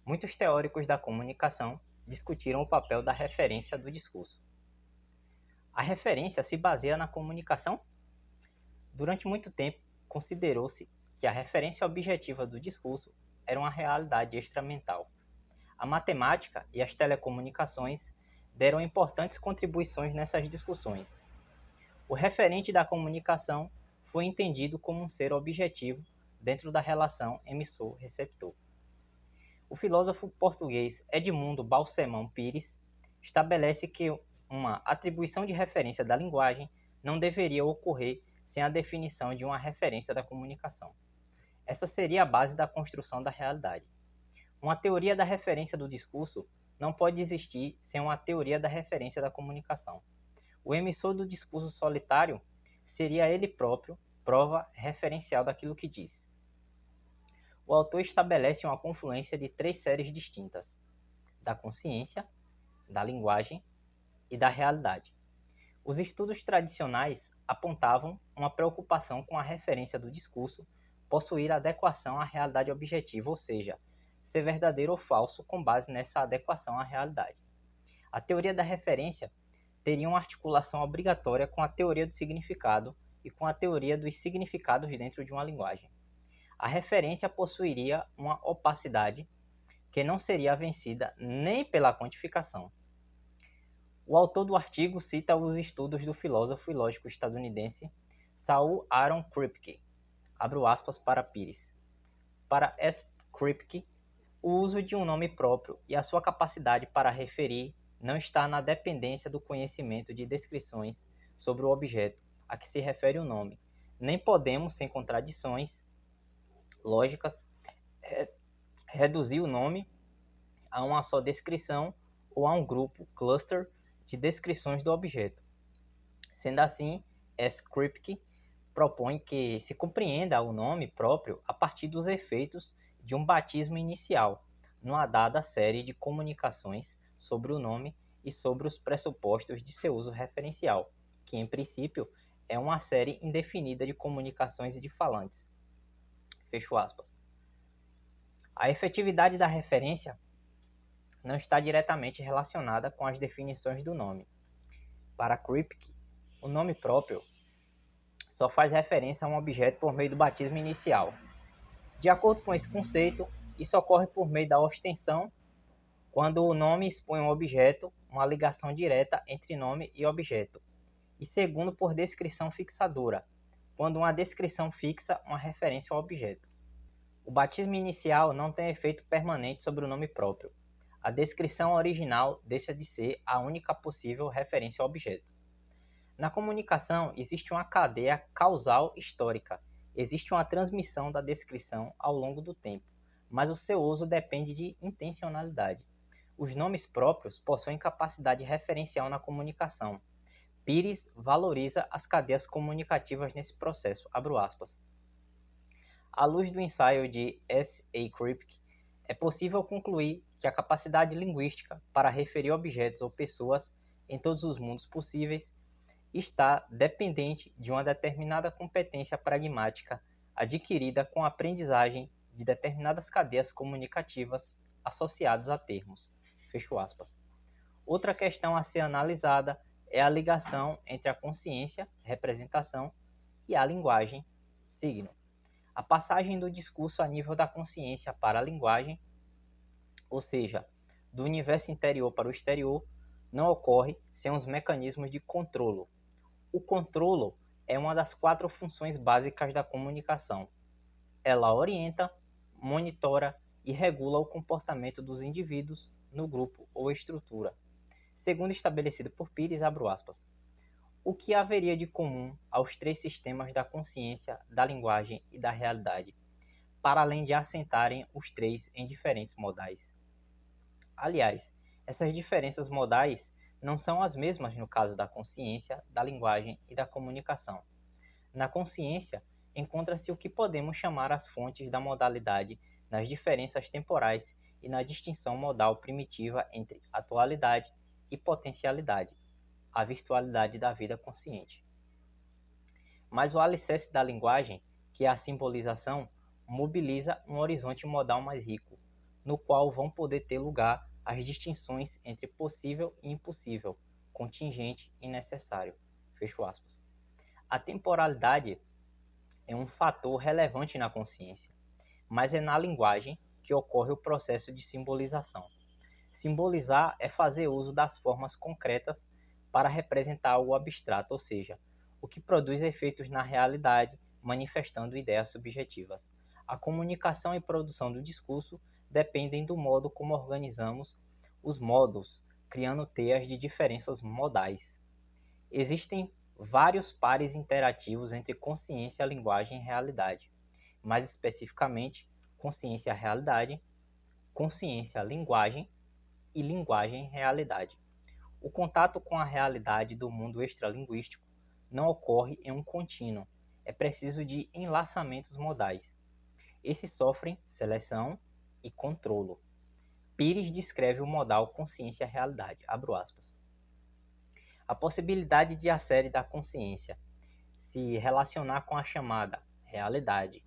Muitos teóricos da comunicação discutiram o papel da referência do discurso. A referência se baseia na comunicação? Durante muito tempo, considerou-se que a referência objetiva do discurso era uma realidade extramental. A matemática e as telecomunicações deram importantes contribuições nessas discussões. O referente da comunicação foi entendido como um ser objetivo dentro da relação emissor-receptor. O filósofo português Edmundo Balsemão Pires estabelece que uma atribuição de referência da linguagem não deveria ocorrer sem a definição de uma referência da comunicação. Essa seria a base da construção da realidade. Uma teoria da referência do discurso não pode existir sem uma teoria da referência da comunicação. O emissor do discurso solitário seria ele próprio prova referencial daquilo que diz. O autor estabelece uma confluência de três séries distintas: da consciência, da linguagem e da realidade. Os estudos tradicionais apontavam uma preocupação com a referência do discurso possuir adequação à realidade objetiva, ou seja, ser verdadeiro ou falso com base nessa adequação à realidade. A teoria da referência teria uma articulação obrigatória com a teoria do significado e com a teoria dos significados dentro de uma linguagem. A referência possuiria uma opacidade que não seria vencida nem pela quantificação. O autor do artigo cita os estudos do filósofo e lógico estadunidense Saul Aaron Kripke, abro aspas para Pires. Para S. Kripke, o uso de um nome próprio e a sua capacidade para referir não está na dependência do conhecimento de descrições sobre o objeto a que se refere o nome. Nem podemos, sem contradições lógicas, reduzir o nome a uma só descrição ou a um grupo, cluster, de descrições do objeto. Sendo assim, S. Kripke propõe que se compreenda o nome próprio a partir dos efeitos de um batismo inicial, numa dada série de comunicações sobre o nome e sobre os pressupostos de seu uso referencial, que em princípio é uma série indefinida de comunicações de falantes. Fecho aspas. A efetividade da referência não está diretamente relacionada com as definições do nome. Para Kripke, o nome próprio só faz referência a um objeto por meio do batismo inicial. De acordo com esse conceito, isso ocorre por meio da ostensión, quando o nome expõe um objeto, uma ligação direta entre nome e objeto. E segundo, por descrição fixadora, quando uma descrição fixa uma referência ao objeto. O batismo inicial não tem efeito permanente sobre o nome próprio. A descrição original deixa de ser a única possível referência ao objeto. Na comunicação, existe uma cadeia causal histórica. Existe uma transmissão da descrição ao longo do tempo, mas o seu uso depende de intencionalidade. Os nomes próprios possuem capacidade referencial na comunicação. Pires valoriza as cadeias comunicativas nesse proceso. Abro aspas. À luz do ensaio de S. A. Kripke, é possível concluir que a capacidade linguística para referir objetos ou pessoas em todos os mundos possíveis está dependente de uma determinada competência pragmática adquirida com a aprendizagem de determinadas cadeias comunicativas associadas a termos. Fecho aspas. Outra questão a ser analisada é a ligação entre a consciência, representação, e a linguagem, signo. A passagem do discurso a nível da consciência para a linguagem, ou seja, do universo interior para o exterior, não ocorre sem os mecanismos de controlo. O controlo é uma das 4 funções básicas da comunicação. Ela orienta, monitora e regula o comportamento dos indivíduos no grupo ou estrutura. Segundo estabelecido por Pires, abro aspas, o que haveria de comum aos 3 sistemas da consciência, da linguagem e da realidade, para além de assentarem os 3 em diferentes modais? Aliás, essas diferenças modais não são as mesmas no caso da consciência, da linguagem e da comunicação. Na consciência, encontra-se o que podemos chamar as fontes da modalidade nas diferenças temporais e na distinção modal primitiva entre atualidade e potencialidade, a virtualidade da vida consciente. Mas o alicerce da linguagem, que é a simbolização, mobiliza um horizonte modal mais rico, no qual vão poder ter lugar as distinções entre possível e impossível, contingente e necessário. Fecho aspas. A temporalidade é um fator relevante na consciência, mas é na linguagem que ocorre o processo de simbolização. Simbolizar é fazer uso das formas concretas para representar algo abstrato, ou seja, o que produz efeitos na realidade, manifestando ideias subjetivas. A comunicação e produção do discurso dependem do modo como organizamos os modos, criando teias de diferenças modais. Existem vários pares interativos entre consciência, linguagem e realidade. Mais especificamente, consciência-realidade, consciência-linguagem e linguagem-realidade. O contato com a realidade do mundo extralinguístico não ocorre em um contínuo, é preciso de enlaçamentos modais. Esses sofrem seleção e controlo. Pires descreve o modal consciência-realidade, abro aspas. A possibilidade de a série da consciência se relacionar com a chamada realidade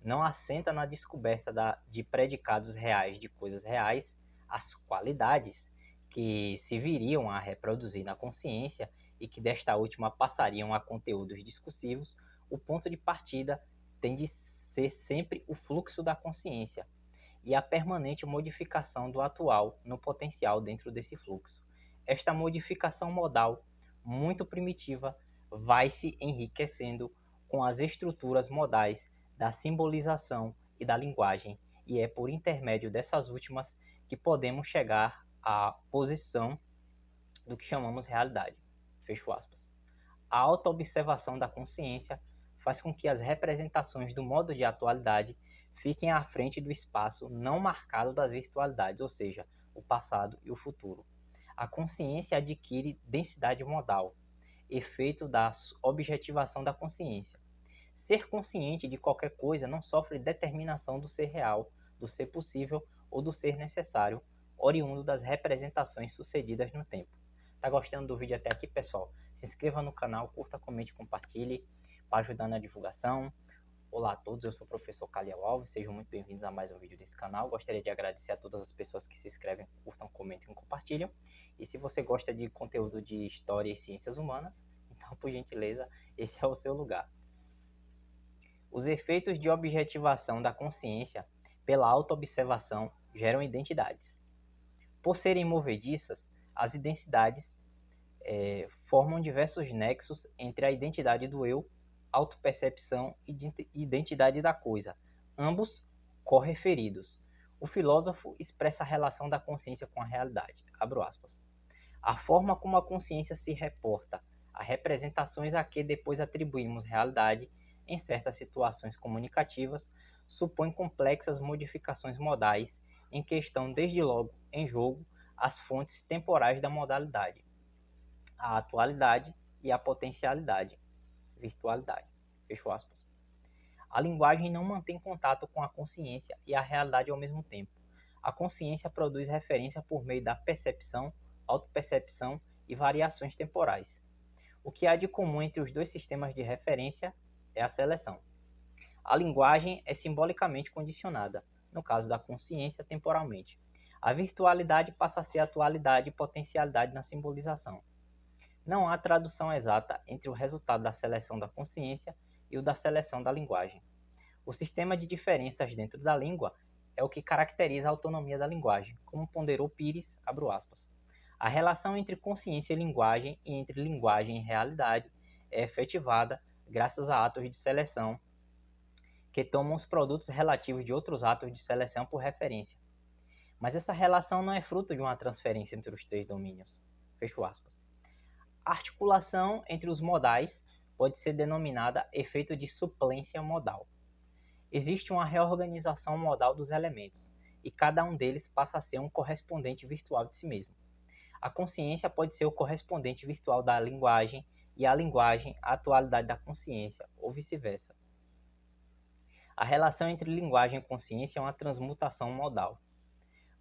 não assenta na descoberta de predicados reais de coisas reais, as qualidades que se viriam a reproduzir na consciência e que desta última passariam a conteúdos discursivos. O ponto de partida tem de ser sempre o fluxo da consciência e a permanente modificação do atual no potencial dentro desse fluxo. Esta modificação modal, muito primitiva, vai se enriquecendo com as estruturas modais da simbolização e da linguagem, e é por intermédio dessas últimas que podemos chegar à posição do que chamamos realidade. Fecho aspas. A autoobservação da consciência faz com que as representações do modo de atualidade fiquem à frente do espaço não marcado das virtualidades, ou seja, o passado e o futuro. A consciência adquire densidade modal, efeito da objetivação da consciência. Ser consciente de qualquer coisa não sofre determinação do ser real, do ser possível ou do ser necessário, oriundo das representações sucedidas no tempo. Tá gostando do vídeo até aqui, pessoal? Se inscreva no canal, curta, comente, compartilhe para ajudar na divulgação. Olá a todos, eu sou o professor Caliel Alves, sejam muito bem-vindos a mais um vídeo desse canal. Gostaria de agradecer a todas as pessoas que se inscrevem, curtam, comentam e compartilham. E se você gosta de conteúdo de história e ciências humanas, então, por gentileza, esse é o seu lugar. Os efeitos de objetivação da consciência pela autoobservação geram identidades. Por serem movediças, as identidades formam diversos nexos entre a identidade do eu, autopercepção e identidade da coisa, ambos correferidos. O filósofo expressa a relação da consciência com a realidade. Abro aspas. A forma como a consciência se reporta a representações a que depois atribuímos realidade em certas situações comunicativas supõe complexas modificações modais em que estão desde logo em jogo as fontes temporais da modalidade, a atualidade e a potencialidade, virtualidade. Fecho aspas. A linguagem não mantém contato com a consciência e a realidade ao mesmo tempo. A consciência produz referência por meio da percepção, autopercepção e variações temporais. O que há de comum entre os dois sistemas de referência é a seleção. A linguagem é simbolicamente condicionada, no caso da consciência, temporalmente. A virtualidade passa a ser atualidade e potencialidade na simbolização. Não há tradução exata entre o resultado da seleção da consciência e o da seleção da linguagem. O sistema de diferenças dentro da língua é o que caracteriza a autonomia da linguagem, como ponderou Pires, abro aspas. A relação entre consciência e linguagem e entre linguagem e realidade é efetivada graças a atos de seleção que tomam os produtos relativos de outros atos de seleção por referência. Mas essa relação não é fruto de uma transferência entre os três domínios. Fecho aspas. A articulação entre os modais pode ser denominada efeito de suplência modal. Existe uma reorganização modal dos elementos, e cada um deles passa a ser um correspondente virtual de si mesmo. A consciência pode ser o correspondente virtual da linguagem e a linguagem a atualidade da consciência, ou vice-versa. A relação entre linguagem e consciência é uma transmutação modal.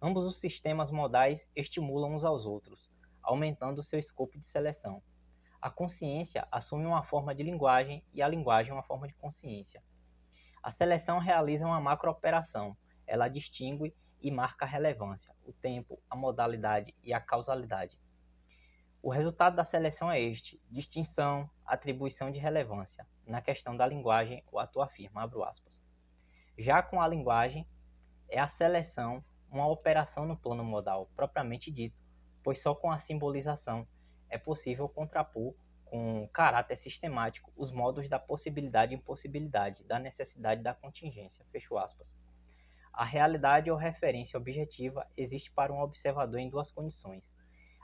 Ambos os sistemas modais estimulam uns aos outros, aumentando seu escopo de seleção. A consciência assume uma forma de linguagem e a linguagem uma forma de consciência. A seleção realiza uma macrooperação. Ela distingue e marca a relevância, o tempo, a modalidade e a causalidade. O resultado da seleção é este: distinção, atribuição de relevância. Na questão da linguagem, o ator afirma, abro aspas. Já com a linguagem, é a seleção uma operação no plano modal propriamente dito, pois só com a simbolização é possível contrapor com caráter sistemático os modos da possibilidade e impossibilidade, da necessidade e da contingência. Fecho aspas. A realidade ou referência objetiva existe para um observador em duas condições: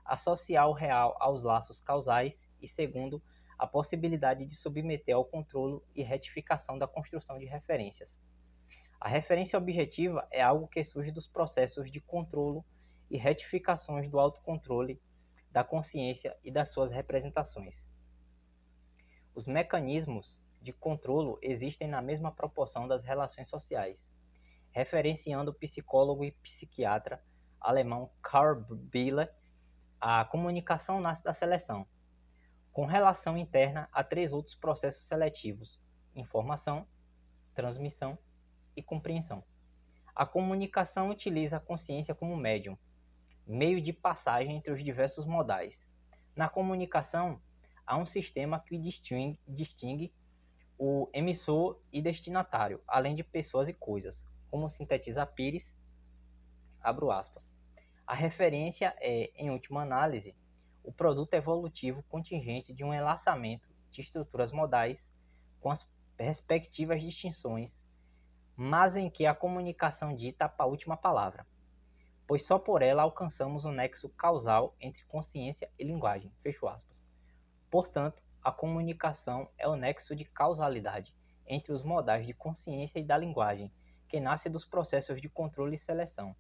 associar o real aos laços causais e, segundo, a possibilidade de submeter ao controle e retificação da construção de referências. A referência objetiva é algo que surge dos processos de controle e retificações do autocontrole, da consciência e das suas representações. Os mecanismos de controle existem na mesma proporção das relações sociais. Referenciando o psicólogo e psiquiatra alemão Karl Biller, a comunicação nasce da seleção, com relação interna a três outros processos seletivos: informação, transmissão e compreensão. A comunicação utiliza a consciência como médium, meio de passagem entre os diversos modais. Na comunicação, há um sistema que distingue o emissor e destinatário, além de pessoas e coisas, como sintetiza Pires, abro aspas. A referência é, em última análise, o produto evolutivo contingente de um enlaçamento de estruturas modais com as respectivas distinções, mas em que a comunicação dita a última palavra, pois só por ela alcançamos o nexo causal entre consciência e linguagem. Fecho aspas. Portanto, a comunicação é o nexo de causalidade entre os modais de consciência e da linguagem, que nasce dos processos de controle e seleção.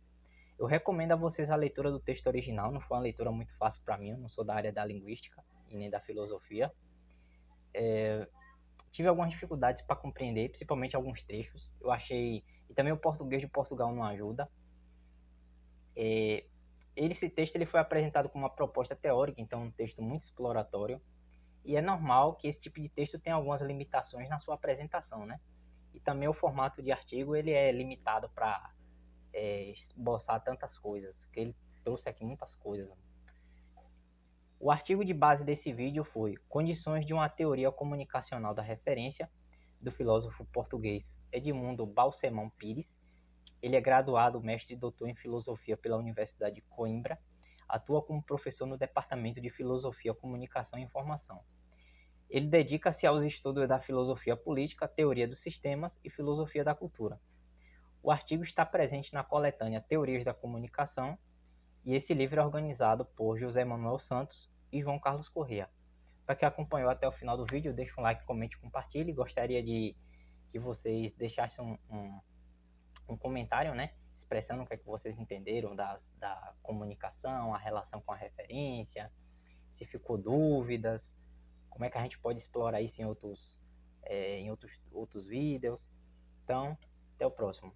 Eu recomendo a vocês a leitura do texto original, não foi uma leitura muito fácil para mim, eu não sou da área da linguística e nem da filosofia. Tive algumas dificuldades para compreender, principalmente alguns trechos. Eu achei, e também o português de Portugal não ajuda. Esse texto ele foi apresentado como uma proposta teórica, então um texto muito exploratório, e é normal que esse tipo de texto tenha algumas limitações na sua apresentação, né? E também o formato de artigo ele é limitado para esboçar tantas coisas, que ele trouxe aqui muitas coisas. O artigo de base desse vídeo foi Condições de uma Teoria Comunicacional da Referência, do filósofo português Edmundo Balsemão Pires. Ele é graduado, mestre e doutor em filosofia pela Universidade de Coimbra, atua como professor no Departamento de Filosofia, Comunicação e Informação. Ele dedica-se aos estudos da filosofia política, teoria dos sistemas e filosofia da cultura. O artigo está presente na coletânea Teorias da Comunicação, e esse livro é organizado por José Manuel Santos e João Carlos Corrêa. Para quem acompanhou até o final do vídeo, deixa um like, comente, compartilhe. Gostaria de que vocês deixassem um comentário, né? Expressando o que é que vocês entenderam da comunicação, a relação com a referência, se ficou dúvidas, como é que a gente pode explorar isso em outros vídeos. Então, até o próximo.